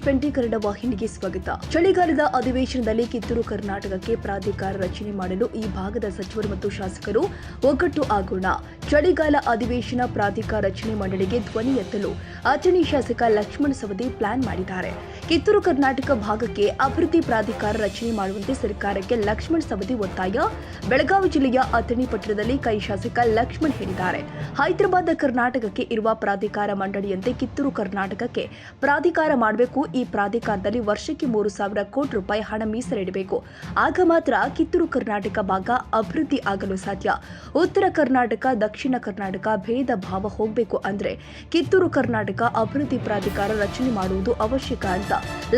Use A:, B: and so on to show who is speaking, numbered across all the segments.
A: TV20 Kannada ವಾಹಿನಿಗೆ ಸ್ವಾಗತ. ಚಳಿಗಾಲದ ಅಧಿವೇಶನದಲ್ಲಿ ಕಿತ್ತೂರು ಕರ್ನಾಟಕಕ್ಕೆ ಪ್ರಾಧಿಕಾರ ರಚನೆ ಮಾಡಲು ಈ ಭಾಗದ ಸಚಿವರು ಮತ್ತು ಶಾಸಕರು ಒಗ್ಗಟ್ಟು ಆಗೋಣ. ಚಳಿಗಾಲ ಅಧಿವೇಶನ ಪ್ರಾಧಿಕಾರ ರಚನೆ ಮಂಡಳಿಗೆ ಧ್ವನಿ ಎತ್ತಲು ಅಥಣಿ ಶಾಸಕ ಲಕ್ಷ್ಮಣ ಸವದಿ ಪ್ಲಾನ್ ಮಾಡಿದ್ದಾರೆ. ಕಿತ್ತೂರು ಕರ್ನಾಟಕ ಭಾಗಕ್ಕೆ ಅಭಿವೃದ್ಧಿ ಪ್ರಾಧಿಕಾರ ರಚನೆ ಮಾಡುವಂತೆ ಸರ್ಕಾರಕ್ಕೆ ಲಕ್ಷ್ಮಣ ಸವದಿ ಒತ್ತಾಯ. ಬೆಳಗಾವಿ ಜಿಲ್ಲೆಯ ಅಥಣಿ ಪಟ್ಟಣದಲ್ಲಿ ಕೈ ಶಾಸಕ ಲಕ್ಷ್ಮಣ ಹೇಳಿದ್ದಾರೆ. ಹೈದರಾಬಾದ್ ಕರ್ನಾಟಕಕ್ಕೆ ಇರುವ ಪ್ರಾಧಿಕಾರ ಮಂಡಳಿಯಂತೆ ಕಿತ್ತೂರು ಕರ್ನಾಟಕಕ್ಕೆ ಪ್ರಾಧಿಕಾರ ಮಾಡಬೇಕು. ಈ ಪ್ರಾಧಿಕಾರದಲ್ಲಿ ವರ್ಷಕ್ಕೆ 3,000 ಕೋಟಿ ರೂಪಾಯಿ ಹಣ ಮೀಸಲಿಡಬೇಕು. ಆಗ ಮಾತ್ರ ಕಿತ್ತೂರು ಕರ್ನಾಟಕ ಭಾಗ ಅಭಿವೃದ್ಧಿ ಆಗಲು ಸಾಧ್ಯ. ಉತ್ತರ ಕರ್ನಾಟಕ, ದಕ್ಷಿಣ ಕರ್ನಾಟಕ ಭೇದ ಭಾವ ಹೋಗಬೇಕು ಅಂದ್ರೆ ಕಿತ್ತೂರು ಕರ್ನಾಟಕ ಅಭಿವೃದ್ಧಿ ಪ್ರಾಧಿಕಾರ ರಚನೆ ಮಾಡುವುದು ಅವಶ್ಯಕ ಅಂತ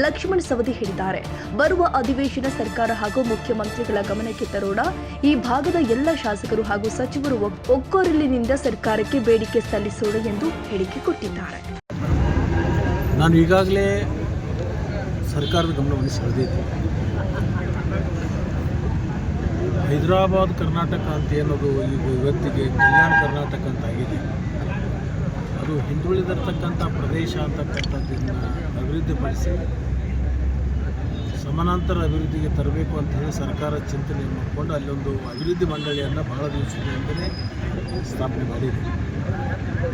A: ಲಕ್ಷ್ಮಣ ಸವದಿ ಹೇಳಿದ್ದಾರೆ. ಬರುವ ಅಧಿವೇಶನ ಸರ್ಕಾರ ಹಾಗೂ ಮುಖ್ಯಮಂತ್ರಿಗಳ ಗಮನಕ್ಕೆ ತರೋಣ. ಈ ಭಾಗದ ಎಲ್ಲ ಶಾಸಕರು ಹಾಗೂ ಸಚಿವರು ಒಕ್ಕೊರಲಿನಿಂದ ಸರ್ಕಾರಕ್ಕೆ ಬೇಡಿಕೆ ಸಲ್ಲಿಸೋಣ ಎಂದು ಹೇಳಿಕೆ ಕೊಟ್ಟಿದ್ದಾರೆ.
B: ನಾನು ಈಗಾಗಲೇ ಸರ್ಕಾರದ ಗಮನವನ್ನು ಸೆಳೆದಿದ್ದೆ. ಹೈದರಾಬಾದ್ ಕರ್ನಾಟಕ ಅಂತ ಏನದು ಈಗ ಇವತ್ತಿಗೆ ಕಲ್ಯಾಣ ಕರ್ನಾಟಕ ಅಂತ ಆಗಿದೆ. ಅದು ಹಿಂದುಳಿದಿರ್ತಕ್ಕಂಥ ಪ್ರದೇಶ ಅಂತಕ್ಕಂಥದ್ದನ್ನು ಅಭಿವೃದ್ಧಿಪಡಿಸಿ ಸಮಾನಾಂತರ ಅಭಿವೃದ್ಧಿಗೆ ತರಬೇಕು ಅಂತ ಹೇಳಿ ಸರ್ಕಾರ ಚಿಂತನೆ ಮಾಡಿಕೊಂಡು ಅಲ್ಲೊಂದು ಅಭಿವೃದ್ಧಿ ಮಂಡಳಿಯನ್ನು ಬಹಳ ದಿವಸದಿಂದಲೇ ಸ್ಥಾಪನೆ ಮಾಡಿದೆ.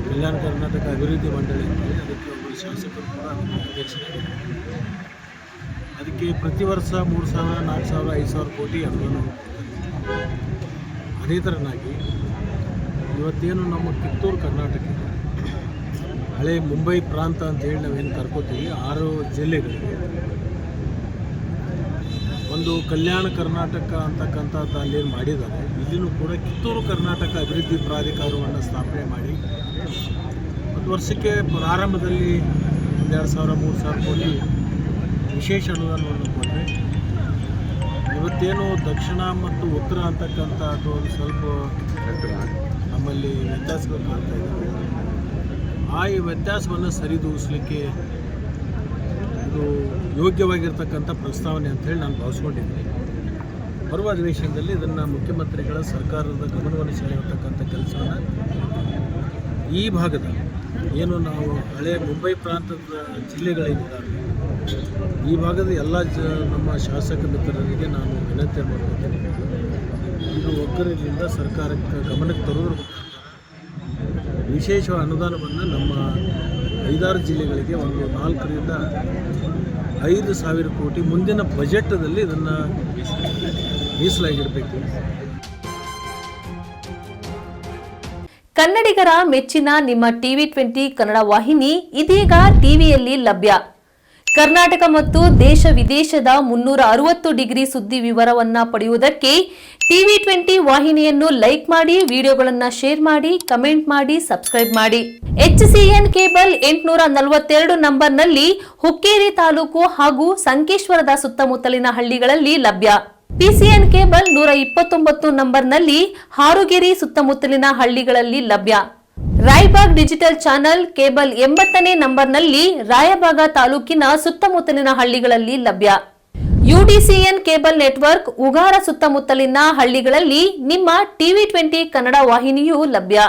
B: ಕಲ್ಯಾಣ ಕರ್ನಾಟಕ ಅಭಿವೃದ್ಧಿ ಮಂಡಳಿ ಅಂತೇಳಿ ಅದಕ್ಕೆ ಒಬ್ಬರು ಶಾಸಕರು ಕೂಡ ಅಧ್ಯಕ್ಷರಾಗಿದ್ದಾರೆ. ಅದಕ್ಕೆ ಪ್ರತಿ ವರ್ಷ 3,000, 4,000, 5,000 ಕೋಟಿ ಅನುದಾನ ಹೋಗ್ತಾರೆ. ಅದೇ ಥರನಾಗಿ ಇವತ್ತೇನು ನಮ್ಮ ಕಿತ್ತೂರು ಕರ್ನಾಟಕ ಹಳೆ ಮುಂಬೈ ಪ್ರಾಂತ ಅಂತೇಳಿ ನಾವೇನು ಕರ್ಕೋತೀವಿ, 6 ಜಿಲ್ಲೆಗಳಿಗೆ ಒಂದು ಕಲ್ಯಾಣ ಕರ್ನಾಟಕ ಅಂತಕ್ಕಂಥದ್ದು ಅಲ್ಲೇನು ಮಾಡಿದ್ದಾರೆ. ಇಲ್ಲಿನೂ ಕೂಡ ಕಿತ್ತೂರು ಕರ್ನಾಟಕ ಅಭಿವೃದ್ಧಿ ಪ್ರಾಧಿಕಾರವನ್ನು ಸ್ಥಾಪನೆ ಮಾಡಿ ಒಂದು ವರ್ಷಕ್ಕೆ ಪ್ರಾರಂಭದಲ್ಲಿ 2,000, 3,000 ಕೋಟಿ ವಿಶೇಷ ಅನುದಾನವನ್ನು ಕೊಟ್ಟರೆ ಇವತ್ತೇನು ದಕ್ಷಿಣ ಮತ್ತು ಉತ್ತರ ಅಂತಕ್ಕಂಥದ್ದು ಒಂದು ಸ್ವಲ್ಪ ನಮ್ಮಲ್ಲಿ ವ್ಯತ್ಯಾಸಗಳು ಕಾಣ್ತಾ ಇದ್ದಾವೆ. ಈ ವ್ಯತ್ಯಾಸವನ್ನು ಸರಿದೂಗಿಸಲಿಕ್ಕೆ ಇದು ಯೋಗ್ಯವಾಗಿರ್ತಕ್ಕಂಥ ಪ್ರಸ್ತಾವನೆ ಅಂಥೇಳಿ ನಾನು ಭಾವಿಸ್ಕೊಂಡಿದ್ದೀನಿ. ಬರುವ ಅಧಿವೇಶನದಲ್ಲಿ ಇದನ್ನು ಮುಖ್ಯಮಂತ್ರಿಗಳ ಸರ್ಕಾರದ ಗಮನವನ್ನು ಸೆಳೆಯತಕ್ಕಂಥ ಕೆಲಸವನ್ನು ಈ ಭಾಗದ ಏನು ನಾವು ಹಳೆ ಮುಂಬೈ ಪ್ರಾಂತದ ಜಿಲ್ಲೆಗಳೇನಿದ್ದಾವೆ ಈ ಭಾಗದ ಎಲ್ಲ ನಮ್ಮ ಶಾಸಕ ಮಿತ್ರರಿಗೆ ನಾನು ವಿನಂತಿ ಮಾಡ್ಕೊತೀನಿ. ಇದು ಒಗ್ಗಟ್ಟಿನಿಂದ ಸರ್ಕಾರಕ್ಕೆ ಗಮನಕ್ಕೆ ತರೋದ್ರ ಮುಖಾಂತರ ವಿಶೇಷ ಅನುದಾನವನ್ನು ನಮ್ಮ 5-6 ಜಿಲ್ಲೆಗಳಿಗೆ ಒಂದು 4,000 ರಿಂದ 5,000 ಕೋಟಿ ಮುಂದಿನ ಬಜೆಟ್ನಲ್ಲಿ ಇದನ್ನು ಮೀಸಲಾಗಿಡಬೇಕು.
C: ಕನ್ನಡಿಗರ ಮೆಚ್ಚಿನ ನಿಮ್ಮ TV20 ಕನ್ನಡ ವಾಹಿನಿ ಇದೀಗ ಟಿವಿಯಲ್ಲಿ ಲಭ್ಯ. ಕರ್ನಾಟಕ ಮತ್ತು ದೇಶ ವಿದೇಶದ 360 ಡಿಗ್ರಿ ಸುದ್ದಿ ವಿವರವನ್ನ ಪಡೆಯುವುದಕ್ಕೆ TV20 ವಾಹಿನಿಯನ್ನು ಲೈಕ್ ಮಾಡಿ, ವಿಡಿಯೋಗಳನ್ನು ಶೇರ್ ಮಾಡಿ, ಕಮೆಂಟ್ ಮಾಡಿ, ಸಬ್ಸ್ಕ್ರೈಬ್ ಮಾಡಿ. HCN ಕೇಬಲ್ 842 ನಂಬರ್ನಲ್ಲಿ ಹುಕ್ಕೇರಿ ತಾಲೂಕು ಹಾಗೂ ಸಂಕೇಶ್ವರದ ಸುತ್ತಮುತ್ತಲಿನ ಹಳ್ಳಿಗಳಲ್ಲಿ ಲಭ್ಯ. PCN ಕೇಬಲ್ 129 ನಂಬರ್ನಲ್ಲಿ ಹಾರುಗೆರೆ ಸುತ್ತಮುತ್ತಲಿನ ಹಳ್ಳಿಗಳಲ್ಲಿ ಲಭ್ಯ. ರಾಯಬಾಗ್ ಡಿಜಿಟಲ್ ಚಾನೆಲ್ ಕೇಬಲ್ 80ನೇ ನಂಬರ್ನಲ್ಲಿ ರಾಯಬಾಗ ತಾಲೂಕಿನ ಸುತ್ತಮುತ್ತಲಿನ ಹಳ್ಳಿಗಳಲ್ಲಿ ಲಭ್ಯ. UDCN ಕೇಬಲ್ ನೆಟ್ವರ್ಕ್ ಉಗಾರ ಸುತ್ತಮುತ್ತಲಿನ ಹಳ್ಳಿಗಳಲ್ಲಿ ನಿಮ್ಮ TV20 ಕನ್ನಡ ವಾಹಿನಿಯೂ ಲಭ್ಯ.